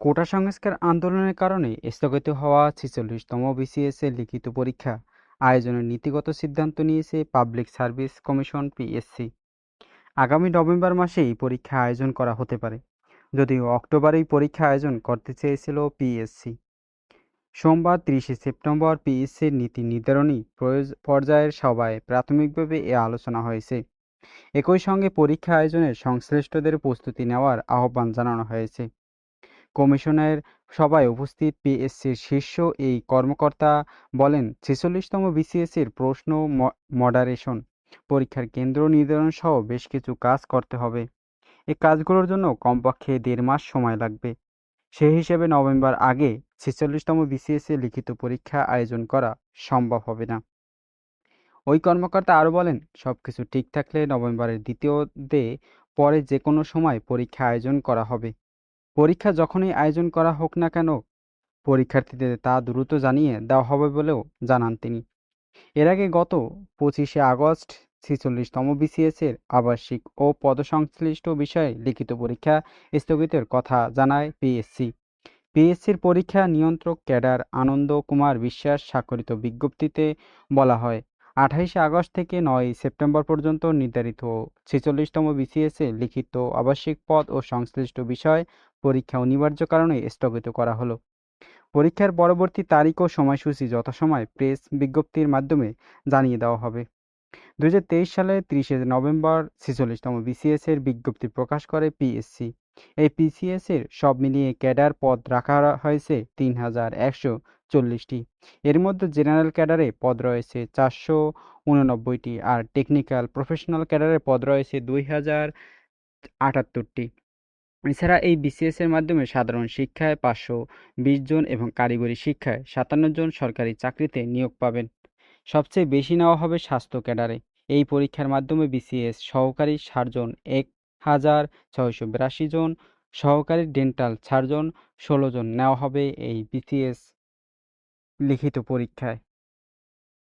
কোটা সংস্কার আন্দোলনের কারণে স্থগিত হওয়া ৪৬তম বিসিএস এর লিখিত পরীক্ষা আয়োজনের নীতিগত সিদ্ধান্ত নিয়েছে পাবলিক সার্ভিস কমিশন পিএসসি। আগামী নভেম্বর মাসে এই পরীক্ষা আয়োজন করা হতে পারে, যদিও অক্টোবরেই পরীক্ষা আয়োজন করতে চেয়েছিল পিএসসি। সোমবার ৩০শে সেপ্টেম্বর পিএসসির নীতি নির্ধারণী পর্যায়ের সভায় প্রাথমিকভাবে এ আলোচনা হয়েছে। একই সঙ্গে পরীক্ষা আয়োজনের সংশ্লিষ্টদের প্রস্তুতি নেওয়ার আহ্বান জানানো হয়েছে। কমিশনের সভায় উপস্থিত পিএসসির শীর্ষ এই কর্মকর্তা বলেন, ৪৬তম বিসিএসের প্রশ্ন মডারেশন, পরীক্ষার কেন্দ্র নির্ধারণ সহ বেশ কিছু কাজ করতে হবে। এই কাজগুলোর জন্য কমপক্ষে ১.৫ মাস সময় লাগবে। সেই হিসেবে নভেম্বর আগে ৪৬তম বিসিএসের লিখিত পরীক্ষা আয়োজন করা সম্ভব হবে না। ওই কর্মকর্তা আরও বলেন, সবকিছু ঠিক থাকলে নভেম্বরের দ্বিতীয়ার্ধে পরে যে কোনো সময় পরীক্ষা আয়োজন করা হবে। পরীক্ষা যখনই আয়োজন করা হোক না কেন, পরীক্ষার্থীদের তা দ্রুত জানিয়ে দেওয়া হবে বলেও জানান তিনি। এর আগে গত ২৫শে আগস্ট ৪৬তম বিসিএসের আবাসিক ও পদসংশ্লিষ্ট বিষয়ে লিখিত পরীক্ষা স্থগিতের কথা জানায় পিএসসি। পিএসসির পরীক্ষা নিয়ন্ত্রক ক্যাডার আনন্দ কুমার বিশ্বাস স্বাক্ষরিত বিজ্ঞপ্তিতে বলা হয়, ২৮শে আগস্ট থেকে ৯ সেপ্টেম্বর পর্যন্ত নির্ধারিত ৪৬তম বিসিএসে লিখিত আবাসিক পদ ও সংশ্লিষ্ট বিষয় পরীক্ষা অনিবার্য কারণে স্থগিত করা হলো। পরীক্ষার পরবর্তী তারিখ ও সময়সূচি যথাসময়ে প্রেস বিজ্ঞপ্তির মাধ্যমে জানিয়ে দেওয়া হবে। ২০২৩ সালে ৩০শে নভেম্বর ৪৬তম বিসিএস এর বিজ্ঞপ্তি প্রকাশ করে পিএসসি। এই পিসিএস এর সব মিলিয়ে ক্যাডার পদ রাখা হয়েছে ৩,১৪০টি। এর মধ্যে জেনারেল ক্যাডারে পদ রয়েছে ৪৮৯টি আর টেকনিক্যাল প্রফেশনাল ক্যাডারে পদ রয়েছে ২,০৭৮টি। এছাড়া এই বিসিএস এর মাধ্যমে সাধারণ শিক্ষায় ৫২০ জন এবং কারিগরি শিক্ষায় ৫৭ জন সরকারি চাকরিতে নিয়োগ পাবেন। সবচেয়ে বেশি নেওয়া হবে স্বাস্থ্য ক্যাডারে। এই পরীক্ষার মাধ্যমে বিসিএস সহকারী সার্জন ১,৬৮২ জন, সহকারী ডেন্টাল সার্জন ১৬ জন নেওয়া হবে এই বিসিএস লিখিত পরীক্ষায়।